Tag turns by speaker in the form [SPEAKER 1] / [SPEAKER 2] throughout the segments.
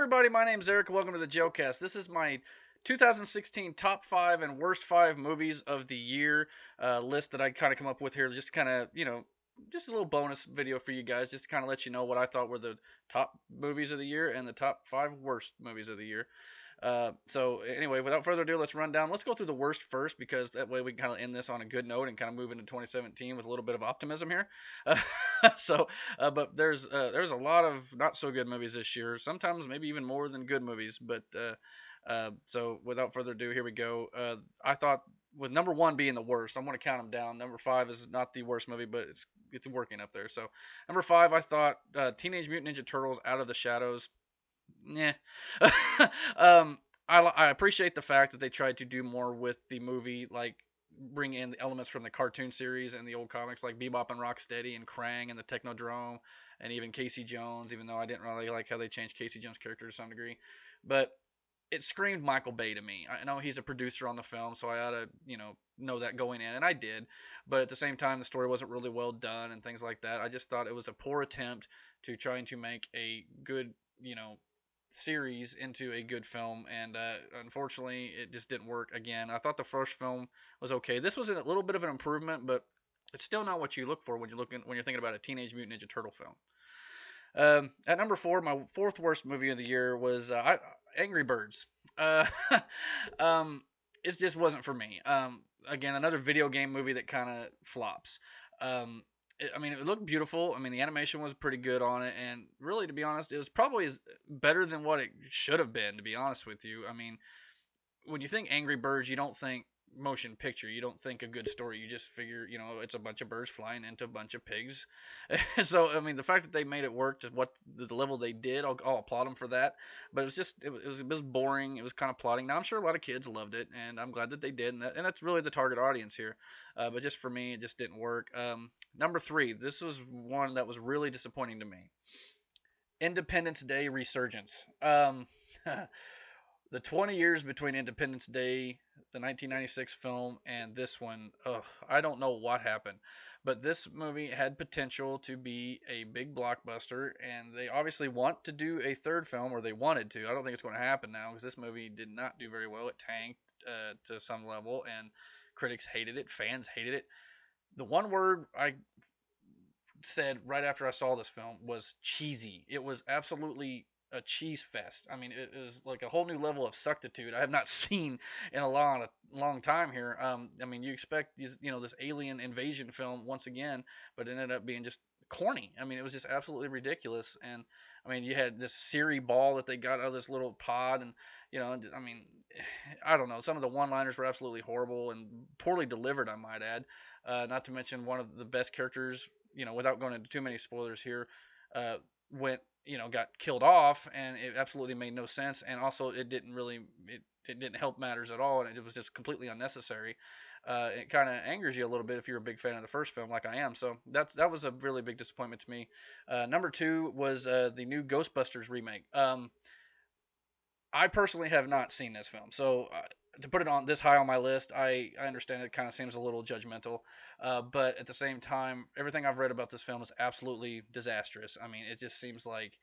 [SPEAKER 1] everybody, my name's Eric. Welcome to the Jailcast. This is my 2016 top 5 and worst 5 movies of the year list that I kind of come up with here. Just kind of, just a little bonus video for you guys, just to kind of let you know what I thought were the top movies of the year and the top 5 worst movies of the year. So anyway, without further ado, let's run down. Let's go through the worst first, because that way we can kind of end this on a good note and kind of move into 2017 with a little bit of optimism here. Uh, but there's a lot of not so good movies this year. Sometimes maybe even more than good movies. But so without further ado, here we go. I thought with number one being the worst, I'm going to count them down. Number five is not the worst movie, but it's working up there. So number five, I thought Teenage Mutant Ninja Turtles: Out of the Shadows. Yeah. I appreciate the fact that they tried to do more with the movie, like bring in the elements from the cartoon series and the old comics, like Bebop and Rocksteady and Krang and the Technodrome, and even Casey Jones. Even though I didn't really like how they changed Casey Jones' character to some degree, but it screamed Michael Bay to me. I know he's a producer on the film, so I ought to, know that going in, and I did. But at the same time, the story wasn't really well done and things like that. I just thought it was a poor attempt to trying to make a good, series into a good film, and unfortunately it just didn't work. Again, I thought the first film was okay. This was a little bit of an improvement, but it's still not what you look for when you're thinking about a Teenage Mutant Ninja Turtle film. At number four, my fourth worst movie of the year was Angry Birds. Uh, it just wasn't for me. Again, another video game movie that kind of flops. It looked beautiful. I mean, the animation was pretty good on it, and really, to be honest, it was probably better than what it should have been, to be honest with you. I mean, when you think Angry Birds, you don't think motion picture. You don't think a good story. You just figure, it's a bunch of birds flying into a bunch of pigs. So, I mean, the fact that they made it work to what the level they did, I'll applaud them for that. But it was boring. It was kind of plotting. Now, I'm sure a lot of kids loved it, and I'm glad that they did, and that's really the target audience here. But just for me, it just didn't work. Number three, this was one that was really disappointing to me. Independence Day Resurgence. The 20 years between Independence Day, the 1996 film, and this one, I don't know what happened. But this movie had potential to be a big blockbuster, and they obviously want to do a third film, or they wanted to. I don't think it's going to happen now, because this movie did not do very well. It tanked to some level, and critics hated it, fans hated it. The one word I said right after I saw this film was cheesy. It was absolutely a cheese fest. I mean, it is like a whole new level of suctitude I have not seen in a long time here. You expect this alien invasion film once again, but it ended up being just corny. I mean, it was just absolutely ridiculous. And I mean, you had this Siri ball that they got out of this little pod, and I don't know. Some of the one-liners were absolutely horrible and poorly delivered, I might add. Not to mention one of the best characters, without going into too many spoilers here, went got killed off, and it absolutely made no sense, and also it didn't help matters at all, and it was just completely unnecessary. It kind of angers you a little bit if you're a big fan of the first film, like I am. So that was a really big disappointment to me. Number two was the new Ghostbusters remake. I personally have not seen this film, so to put it on this high on my list, I understand it kind of seems a little judgmental, but at the same time, everything I've read about this film is absolutely disastrous. I mean, it just seems like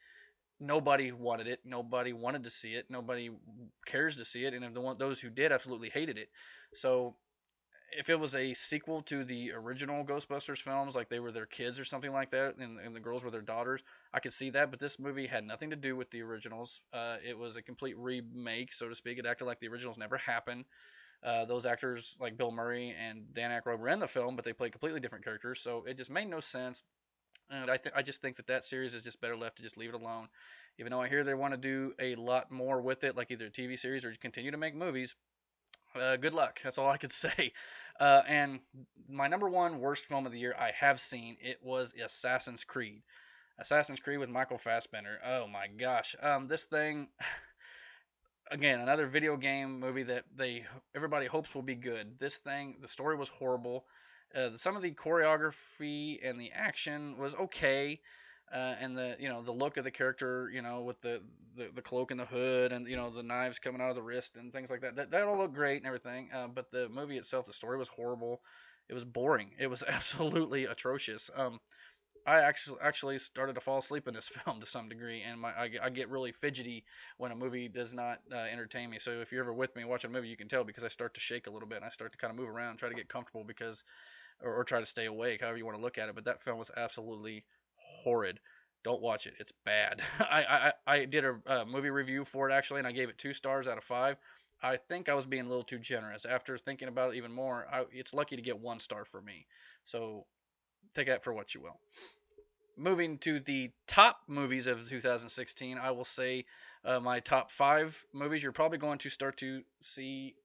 [SPEAKER 1] nobody wanted it, nobody wanted to see it, nobody cares to see it, and those who did absolutely hated it. So if it was a sequel to the original Ghostbusters films, like they were their kids or something like that, and the girls were their daughters, I could see that. But this movie had nothing to do with the originals. It was a complete remake, so to speak. It acted like the originals never happened. Those actors, like Bill Murray and Dan Aykroyd, were in the film, but they played completely different characters, so it just made no sense. And I just think that series is just better left to just leave it alone. Even though I hear they want to do a lot more with it, like either a TV series or continue to make movies, good luck. That's all I could say. And my number one worst film of the year I have seen, it was Assassin's Creed. Assassin's Creed with Michael Fassbender. Oh my gosh. This thing, again, another video game movie that everybody hopes will be good. This thing, the story was horrible. Some of the choreography and the action was okay. And the look of the character, with the cloak and the hood, and the knives coming out of the wrist and things like that. That all looked great and everything. But the movie itself, the story was horrible. It was boring. It was absolutely atrocious. I actually started to fall asleep in this film to some degree, and I get really fidgety when a movie does not entertain me. So if you're ever with me watching a movie, you can tell because I start to shake a little bit and I start to kind of move around, try to get comfortable because or try to stay awake, however you want to look at it. But that film was absolutely horrid. Don't watch it. It's bad. I did a movie review for it actually, and I gave it 2 stars out of 5. I think I was being a little too generous. After thinking about it even more, it's lucky to get 1 star for me. So take that for what you will. Moving to the top movies of 2016, I will say my top 5 movies. You're probably going to start to see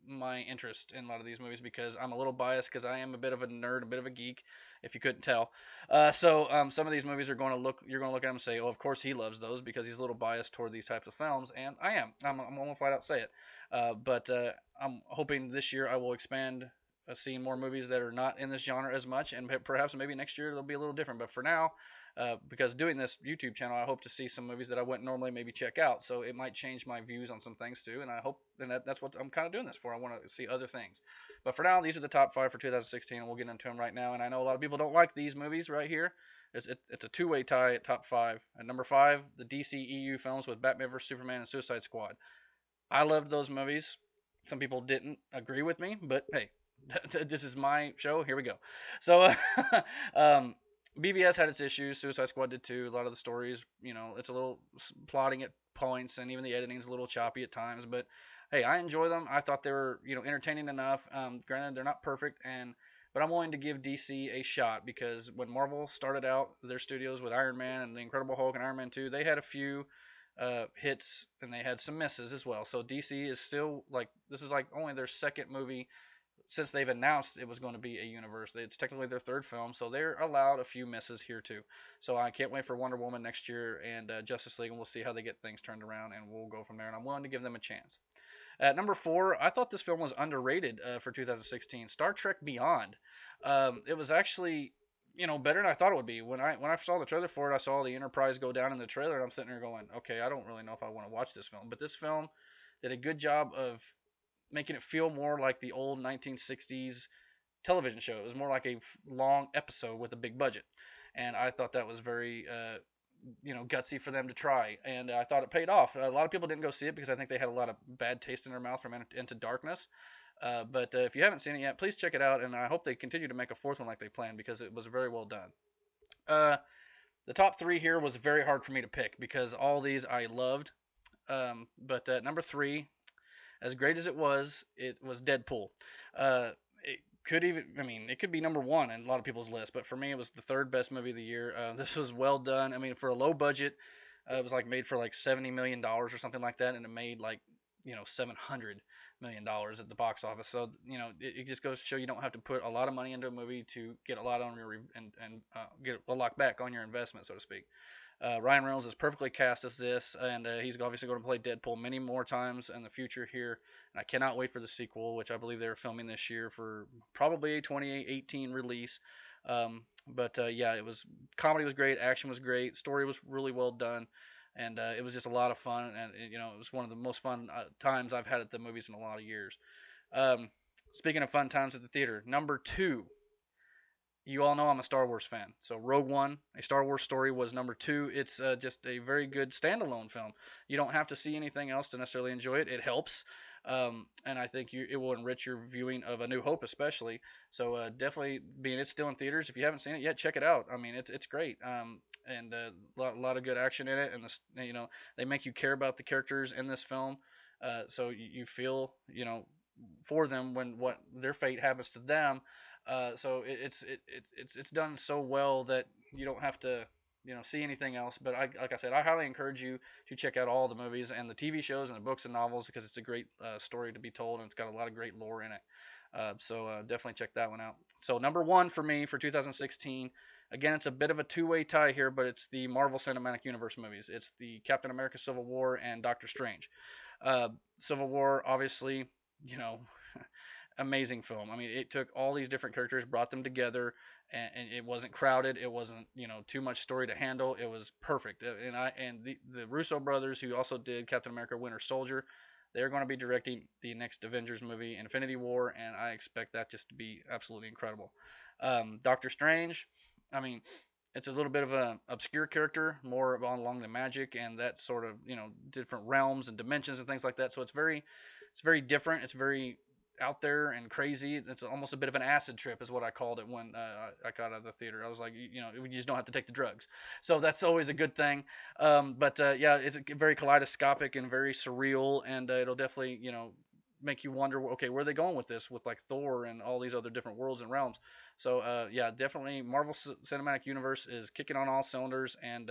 [SPEAKER 1] my interest in a lot of these movies because I'm a little biased because I am a bit of a nerd, a bit of a geek, if you couldn't tell. So some of these movies are going to look, you're going to look at them and say, oh, of course he loves those because he's a little biased toward these types of films, and I am. I'm going to flat out say it. But I'm hoping this year I will expand seeing more movies that are not in this genre as much, and perhaps maybe next year they'll be a little different. But for now, because doing this YouTube channel, I hope to see some movies that I wouldn't normally maybe check out. So it might change my views on some things too, and I hope, and that's what I'm kind of doing this for. I want to see other things. But for now, these are the top 5 for 2016, and we'll get into them right now. And I know a lot of people don't like these movies right here. It's a two-way tie at top 5. At number 5, the DC EU films with Batman vs Superman and Suicide Squad. I loved those movies. Some people didn't agree with me, but hey, this is my show. Here we go. So, um, BVS had its issues. Suicide Squad did too. A lot of the stories, it's a little plotting at points, and even the editing is a little choppy at times. But hey, I enjoy them. I thought they were, entertaining enough. Granted, they're not perfect, but I'm willing to give DC a shot because when Marvel started out their studios with Iron Man and the Incredible Hulk and Iron Man 2, they had a few hits and they had some misses as well. So DC is still like this is like only their second movie since they've announced it was going to be a universe. It's technically their third film, so they're allowed a few misses here too. So I can't wait for Wonder Woman next year and Justice League, and we'll see how they get things turned around, and we'll go from there. And I'm willing to give them a chance. At number 4, I thought this film was underrated for 2016. Star Trek Beyond. It was actually better than I thought it would be. When I saw the trailer for it, I saw the Enterprise go down in the trailer, and I'm sitting there going, okay, I don't really know if I want to watch this film. But this film did a good job of making it feel more like the old 1960s television show. It was more like a long episode with a big budget, and I thought that was very gutsy for them to try, and I thought it paid off. A lot of people didn't go see it because I think they had a lot of bad taste in their mouth from Into Darkness. But if you haven't seen it yet, please check it out, and I hope they continue to make a fourth one like they planned because it was very well done. Uh, the top 3 here was very hard for me to pick because all these I loved. But number 3, as great as it was Deadpool. It could even, I mean, it could be number 1 in a lot of people's list, but for me, it was the third best movie of the year. This was well done. I mean, for a low budget, it was like made for like $70 million or something like that, and it made like $700 million at the box office. So it just goes to show you don't have to put a lot of money into a movie to get a lot on your and get a lot back on your investment, so to speak. Ryan Reynolds is perfectly cast as this, and he's obviously going to play Deadpool many more times in the future here. And I cannot wait for the sequel, which I believe they're filming this year for probably a 2018 release. But yeah, it was comedy was great, action was great, story was really well done, and it was just a lot of fun. And it was one of the most fun times I've had at the movies in a lot of years. Um, Speaking of fun times at the theater, number 2, you all know I'm a Star Wars fan. So Rogue One, a Star Wars story, was number 2. It's just a very good standalone film. You don't have to see anything else to necessarily enjoy it. It helps, and I think it will enrich your viewing of A New Hope, especially. So definitely, being it's still in theaters, if you haven't seen it yet, check it out. I mean, it's great, and lot of good action in it, and they make you care about the characters in this film, so you feel for them when what their fate happens to them. So it's done so well that you don't have to see anything else. But like I said, I highly encourage you to check out all the movies and the TV shows and the books and novels because it's a great story to be told and it's got a lot of great lore in it. So definitely check that one out. So number 1 for me for 2016. Again, it's a bit of a two-way tie here, but it's the Marvel Cinematic Universe movies. It's the Captain America: Civil War and Doctor Strange. Civil War, obviously, you know, amazing film. I mean, it took all these different characters, brought them together, and it wasn't crowded. It wasn't too much story to handle. It was perfect. And the Russo brothers, who also did Captain America: Winter Soldier, they're going to be directing the next Avengers movie, Infinity War, and I expect that just to be absolutely incredible. Doctor Strange, I mean, it's a little bit of an obscure character, more along the magic and that sort of different realms and dimensions and things like that. So it's very different. It's very out there and crazy. It's almost a bit of an acid trip, is what I called it when I got out of the theater. I was like, you just don't have to take the drugs, so that's always a good thing. But yeah, it's very kaleidoscopic and very surreal, and it'll definitely make you wonder, okay, where are they going with this, with like Thor and all these other different worlds and realms. So yeah, definitely Marvel Cinematic Universe is kicking on all cylinders, and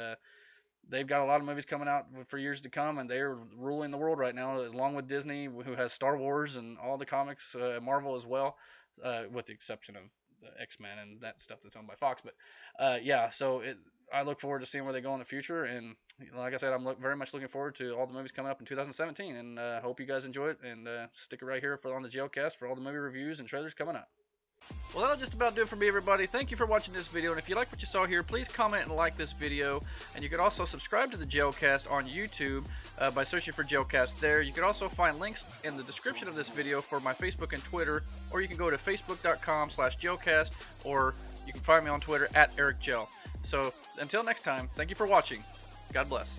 [SPEAKER 1] they've got a lot of movies coming out for years to come, and they're ruling the world right now, along with Disney, who has Star Wars and all the comics, Marvel as well, with the exception of the X-Men and that stuff that's owned by Fox. But yeah, so I look forward to seeing where they go in the future, and like I said, I'm very much looking forward to all the movies coming up in 2017, and hope you guys enjoy it, and stick it right here on the Jailcast for all the movie reviews and trailers coming up. Well, that'll just about do it for me, everybody. Thank you for watching this video, and if you like what you saw here, please comment and like this video. And you can also subscribe to the Jailcast on YouTube by searching for Jailcast there. You can also find links in the description of this video for my Facebook and Twitter, or you can go to facebook.com/Jailcast, or you can find me on Twitter @EricJail. So until next time, thank you for watching. God bless.